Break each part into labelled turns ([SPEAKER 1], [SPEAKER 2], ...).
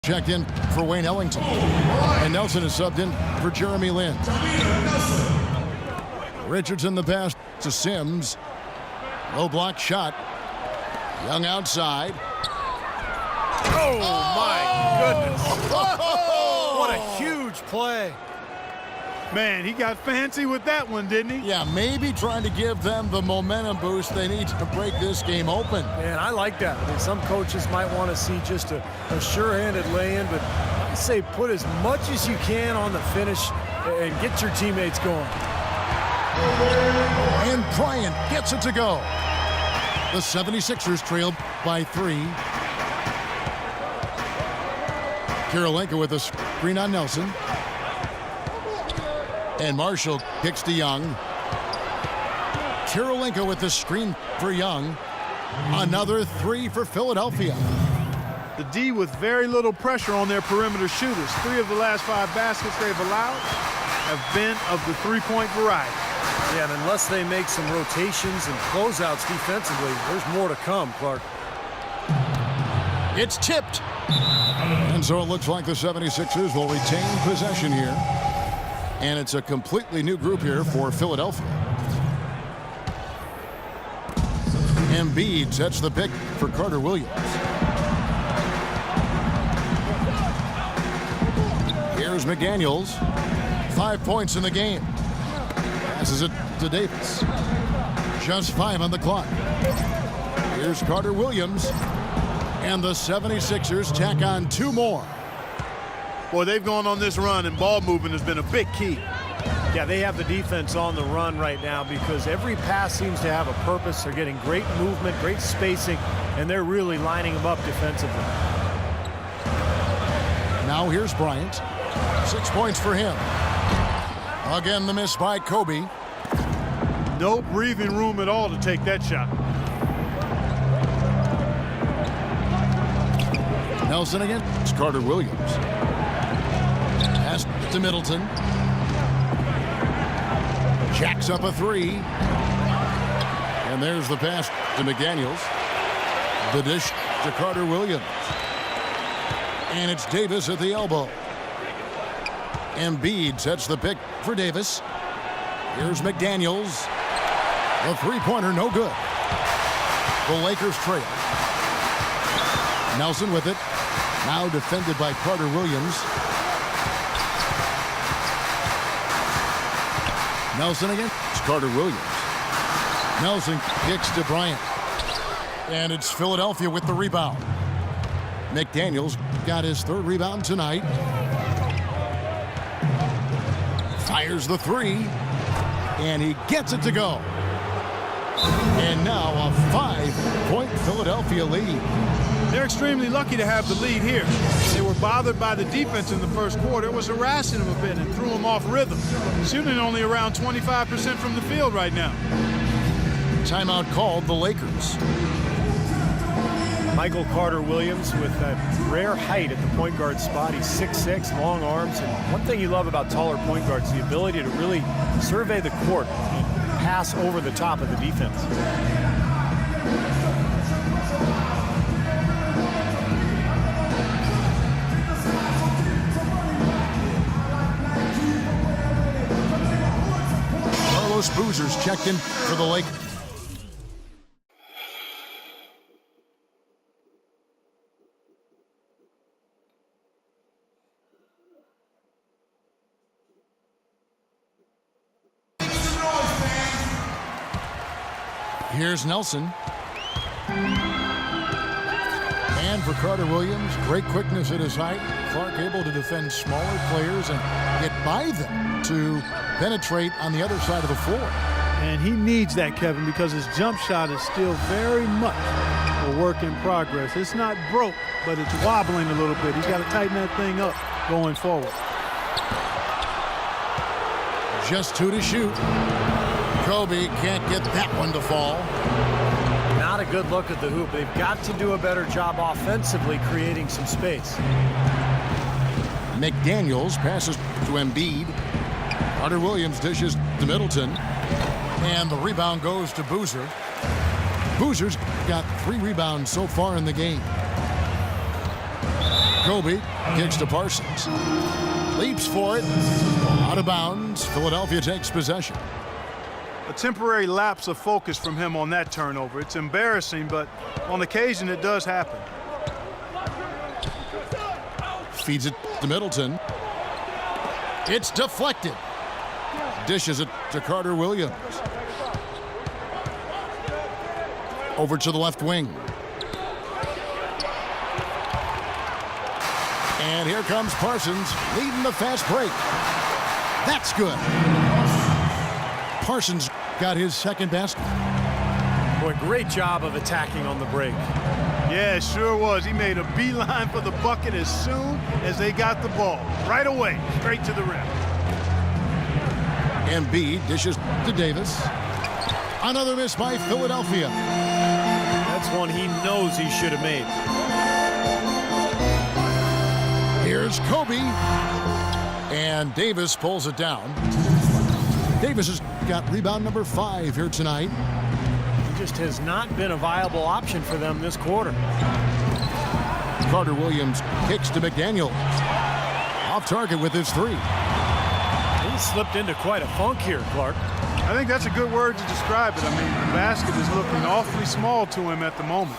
[SPEAKER 1] checked in for Wayne Ellington. And Nelson is subbed in for Jeremy Lin. Richardson the pass to Sims. Low block shot. Young outside.
[SPEAKER 2] Oh, my goodness. What a huge play.
[SPEAKER 3] Man, he got fancy with that one, didn't he?
[SPEAKER 1] Yeah, maybe trying to give them the momentum boost they need to break this game open.
[SPEAKER 2] Man, I like that. I mean, some coaches might want to see just a sure-handed lay-in, but I say put as much as you can on the finish and get your teammates going.
[SPEAKER 1] And Bryant gets it to go. The 76ers trail by 3. Kirilenko with a screen on Nelson. And Marshall kicks to Young. Kirilenko with the screen for Young. Another 3 for Philadelphia.
[SPEAKER 3] The D with very little pressure on their perimeter shooters. 3 of the last 5 baskets they've allowed have been of the three-point variety.
[SPEAKER 2] Yeah, and unless they make some rotations and closeouts defensively, there's more to come, Clark.
[SPEAKER 1] It's tipped. And so it looks like the 76ers will retain possession here. And it's a completely new group here for Philadelphia. Embiid sets the pick for Carter Williams. Here's McDaniels. 5 points in the game. Passes it to Davis. Just 5 on the clock. Here's Carter Williams. And the 76ers tack on 2 more.
[SPEAKER 3] Boy, they've gone on this run, and ball movement has been a big key.
[SPEAKER 2] Yeah, they have the defense on the run right now because every pass seems to have a purpose. They're getting great movement, great spacing, and they're really lining them up defensively.
[SPEAKER 1] Now here's Bryant. 6 points for him. Again, the miss by Kobe.
[SPEAKER 3] No breathing room at all to take that shot.
[SPEAKER 1] Nelson again. It's Carter Williams. Pass to Middleton. Jacks up a 3. And there's the pass to McDaniels. The dish to Carter Williams. And it's Davis at the elbow. Embiid sets the pick for Davis. Here's McDaniels. The three-pointer, no good. The Lakers trail. Nelson with it. Now defended by Carter Williams. Nelson again. It's Carter Williams. Nelson kicks to Bryant. And it's Philadelphia with the rebound. McDaniels got his 3rd rebound tonight. Fires the 3. And he gets it to go. And now a 5-point Philadelphia lead.
[SPEAKER 3] They're extremely lucky to have the lead here. They were bothered by the defense in the first quarter. It was harassing them a bit and threw them off rhythm. Shooting only around 25% from the field right now.
[SPEAKER 1] Timeout called the Lakers.
[SPEAKER 2] Michael Carter Williams with that rare height at the point guard spot. He's 6'6", long arms. And one thing you love about taller point guards is the ability to really survey the court and pass over the top of the defense.
[SPEAKER 1] Carlos Boozer's checked in for the Lakers. Here's Nelson. And for Carter Williams, great quickness at his height. Clark able to defend smaller players and get by them to penetrate on the other side of the floor.
[SPEAKER 3] And he needs that, Kevin, because his jump shot is still very much a work in progress. It's not broke, but it's wobbling a little bit. He's got to tighten that thing up going forward.
[SPEAKER 1] Just 2 to shoot. Kobe can't get that one to fall.
[SPEAKER 2] Not a good look at the hoop. They've got to do a better job offensively creating some space.
[SPEAKER 1] McDaniels passes to Embiid. Carter Williams dishes to Middleton. And the rebound goes to Boozer. Boozer's got 3 rebounds so far in the game. Kobe kicks to Parsons. Leaps for it. Out of bounds. Philadelphia takes possession.
[SPEAKER 3] A temporary lapse of focus from him on that turnover. It's embarrassing, but on occasion it does happen.
[SPEAKER 1] Feeds it to Middleton. It's deflected. Dishes it to Carter Williams. Over to the left wing. And here comes Parsons leading the fast break. That's good. Parsons got his second basket.
[SPEAKER 2] Boy, great job of attacking on the break.
[SPEAKER 3] Yeah, it sure was. He made a beeline for the bucket as soon as they got the ball. Right away, straight to the rim.
[SPEAKER 1] Embiid dishes to Davis. Another miss by Philadelphia.
[SPEAKER 2] That's one he knows he should have made.
[SPEAKER 1] Here's Kobe. And Davis pulls it down. Davis has got rebound number 5 here tonight.
[SPEAKER 2] He just has not been a viable option for them this quarter.
[SPEAKER 1] Carter Williams kicks to McDaniel. Off target with his 3.
[SPEAKER 2] He slipped into quite a funk here, Clark.
[SPEAKER 3] I think that's a good word to describe it. I mean, the basket is looking awfully small to him at the moment.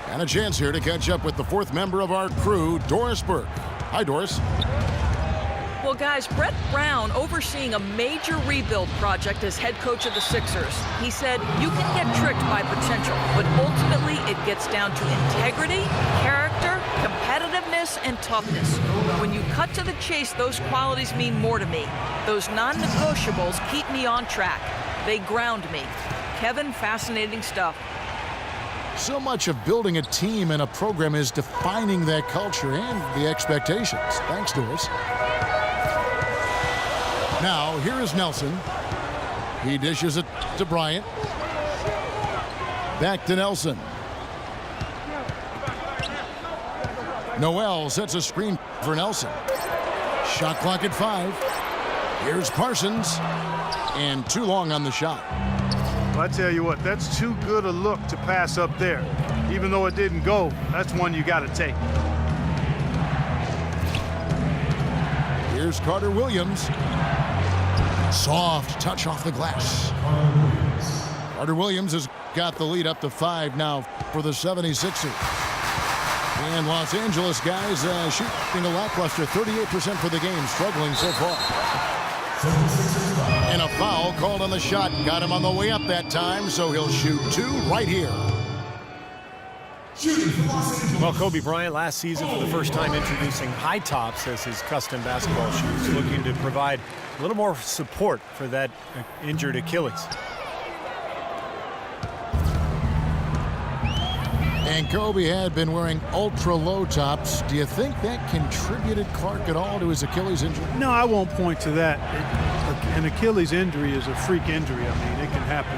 [SPEAKER 1] And a chance here to catch up with the 4th member of our crew, Doris Burke. Hi, Doris.
[SPEAKER 4] Well, guys, Brett Brown overseeing a major rebuild project as head coach of the Sixers. He said, you can get tricked by potential, but ultimately it gets down to integrity, character, competitiveness, and toughness. When you cut to the chase, those qualities mean more to me. Those non-negotiables keep me on track. They ground me. Kevin, fascinating stuff.
[SPEAKER 1] So much of building a team and a program is defining that culture and the expectations. Thanks, Doris. Now, here is Nelson. He dishes it to Bryant. Back to Nelson. Noel sets a screen for Nelson. Shot clock at 5. Here's Parsons. And too long on the shot.
[SPEAKER 3] Well, I tell you what, that's too good a look to pass up there. Even though it didn't go, that's one you got to take.
[SPEAKER 1] Here's Carter Williams. Soft touch off the glass. Carter Williams has got the lead up to 5 now for the 76ers. And Los Angeles guys shooting a lackluster 38% for the game, struggling so far. And a foul called on the shot. Got him on the way up that time, so he'll shoot 2 right here.
[SPEAKER 2] Well, Kobe Bryant last season for the first time introducing high tops as his custom basketball shoes, looking to provide a little more support for that injured Achilles.
[SPEAKER 1] And Kobe had been wearing ultra low tops. Do you think that contributed, Clark, at all to his Achilles injury?
[SPEAKER 3] No, I won't point to that. An Achilles injury is a freak injury. I mean, it can happen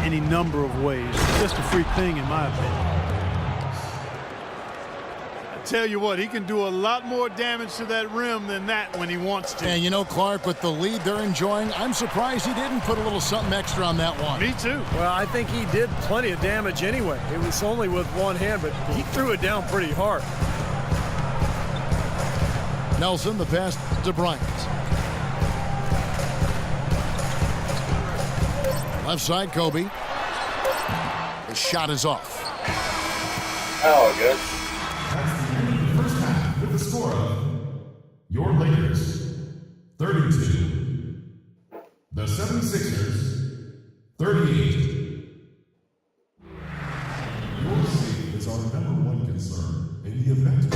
[SPEAKER 3] any number of ways. It's just a freak thing, in my opinion. Tell you what, he can do a lot more damage to that rim than that when he wants to.
[SPEAKER 1] And you know, Clark, with the lead they're enjoying, I'm surprised he didn't put a little something extra on that one.
[SPEAKER 3] Me too.
[SPEAKER 2] Well, I think he did plenty of damage anyway. It was only with one hand, but he threw it down pretty hard.
[SPEAKER 1] Nelson, the pass to Bryant. Left side, Kobe. The shot is off.
[SPEAKER 5] Oh, good.
[SPEAKER 6] With the score of your Lakers 32, the 76ers 38. Your safety is our #1 concern in the event.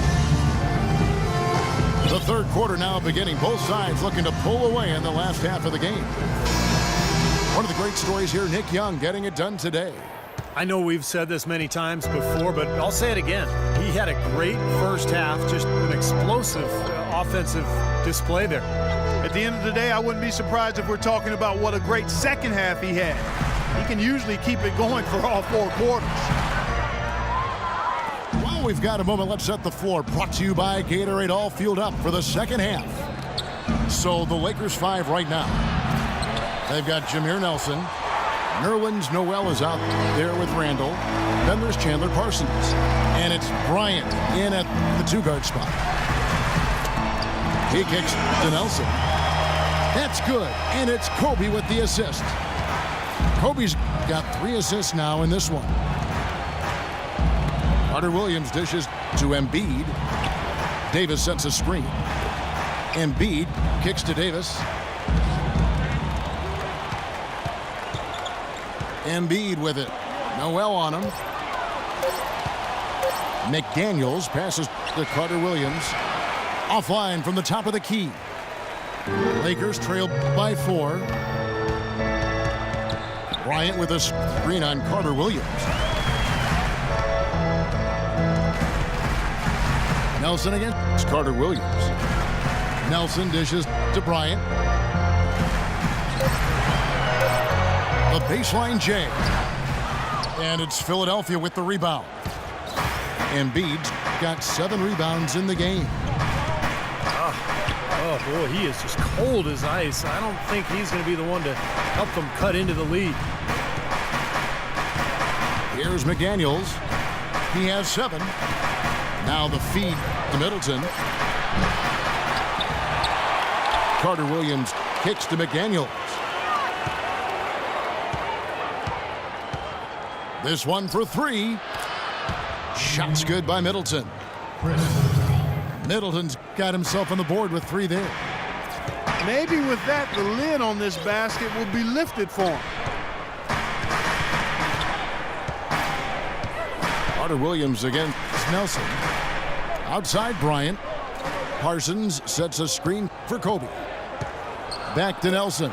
[SPEAKER 1] The third quarter now beginning. Both sides looking to pull away in the last half of the game. One of the great stories here, Nick Young getting it done today.
[SPEAKER 2] I know we've said this many times before, but I'll say it again. He had a great first half, just an explosive offensive display there.
[SPEAKER 3] At the end of the day, I wouldn't be surprised if we're talking about what a great second half he had. He can usually keep it going for all 4 quarters.
[SPEAKER 1] Well, we've got a moment. Let's set the floor. Brought to you by Gatorade, all fueled up for the second half. So the Lakers 5 right now. They've got Jameer Nelson. Nerlens Noel is out there with Randall. Then there's Chandler Parsons. And it's Bryant in at the 2-guard spot. He kicks to Nelson. That's good. And it's Kobe with the assist. Kobe's got 3 assists now in this one. Carter Williams dishes to Embiid. Davis sets a screen. Embiid kicks to Davis. Embiid with it. Noel on him. McDaniels passes to Carter Williams. Offline from the top of the key. Lakers trail by 4. Bryant with a screen on Carter Williams. Nelson against Carter Williams. Nelson dishes to Bryant. The baseline J. And it's Philadelphia with the rebound. Embiid's got 7 rebounds in the game.
[SPEAKER 2] Oh, boy, he is just cold as ice. I don't think he's going to be the one to help them cut into the lead.
[SPEAKER 1] Here's McDaniels. He has 7. Now the feed to Middleton. Carter Williams kicks to McDaniels. This one for 3. Shot's good by Middleton. Middleton's got himself on the board with 3 there.
[SPEAKER 3] Maybe with that, the lid on this basket will be lifted for him.
[SPEAKER 1] Carter Williams against Nelson. Outside Bryant. Parsons sets a screen for Kobe. Back to Nelson.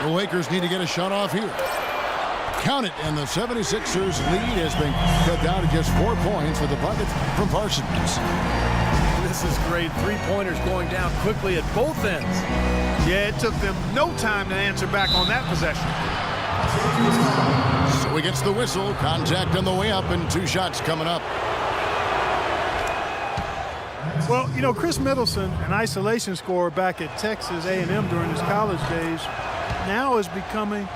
[SPEAKER 1] The Lakers need to get a shot off here. Count it, and the 76ers lead has been cut down to just 4 points with a bucket from Parsons.
[SPEAKER 2] This is great. 3-pointers going down quickly at both ends.
[SPEAKER 3] Yeah, it took them no time to answer back on that possession.
[SPEAKER 1] So he gets the whistle. Contact on the way up, and 2 shots coming up.
[SPEAKER 3] Well, you know, Chris Middleton, an isolation scorer back at Texas A&M during his college days, now is becoming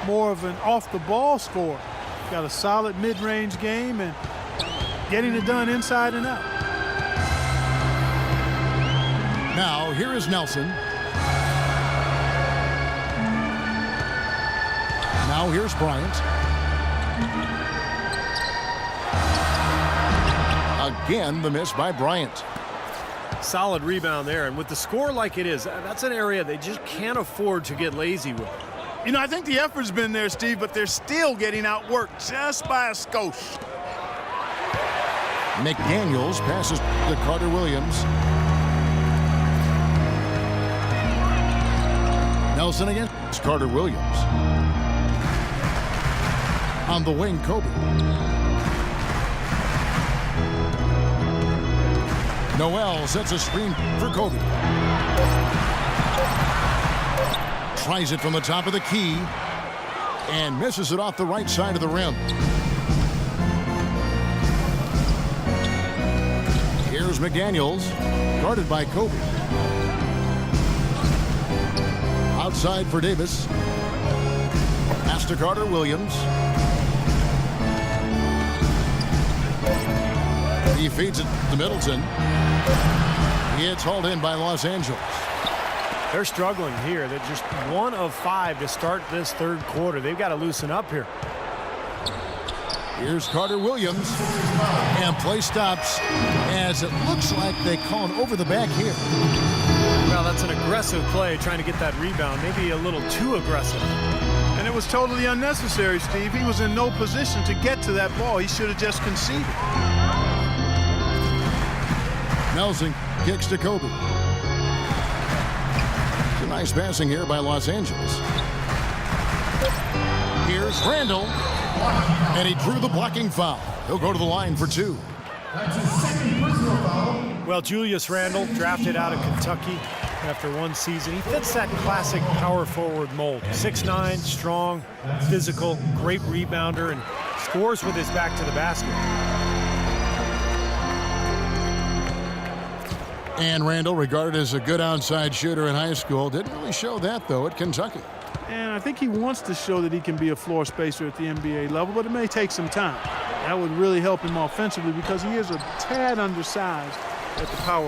[SPEAKER 3] more of an off-the-ball scorer. Got a solid mid-range game and getting it done inside and out.
[SPEAKER 1] Now, here is Nelson. Now, here's Bryant. Again, the miss by Bryant.
[SPEAKER 2] Solid rebound there, and with the score like it is, that's an area they just can't afford to get lazy with.
[SPEAKER 3] You know, I think the effort's been there, Steve, but they're still getting outworked just by a skosh.
[SPEAKER 1] McDaniels passes to Carter Williams. Nelson against Carter Williams. On the wing, Kobe. Noel sets a screen for Kobe. Tries it from the top of the key and misses it off the right side of the rim. Here's McDaniels, guarded by Kobe. Outside for Davis. Pass to Carter Williams. He feeds it to Middleton. It's hauled in by Los Angeles.
[SPEAKER 2] They're struggling here. They're just 1 of 5 to start this 3rd quarter. They've got to loosen up here.
[SPEAKER 1] Here's Carter Williams. And play stops as it looks like they call it over the back here.
[SPEAKER 2] Well, that's an aggressive play trying to get that rebound. Maybe a little too aggressive.
[SPEAKER 3] And it was totally unnecessary, Steve. He was in no position to get to that ball. He should have just conceded.
[SPEAKER 1] Nelson kicks to Kobe. Nice passing here by Los Angeles. Here's Randall. And he drew the blocking foul. He'll go to the line for 2.
[SPEAKER 6] That's his 2nd personal foul.
[SPEAKER 2] Well, Julius Randle, drafted out of Kentucky after 1 season. He fits that classic power forward mold. 6'9", strong, physical, great rebounder, and scores with his back to the basket.
[SPEAKER 1] And Randall, regarded as a good outside shooter in high school, didn't really show that, though, at Kentucky.
[SPEAKER 3] And I think he wants to show that he can be a floor spacer at the NBA level, but it may take some time. That would really help him offensively because he is a tad undersized at the power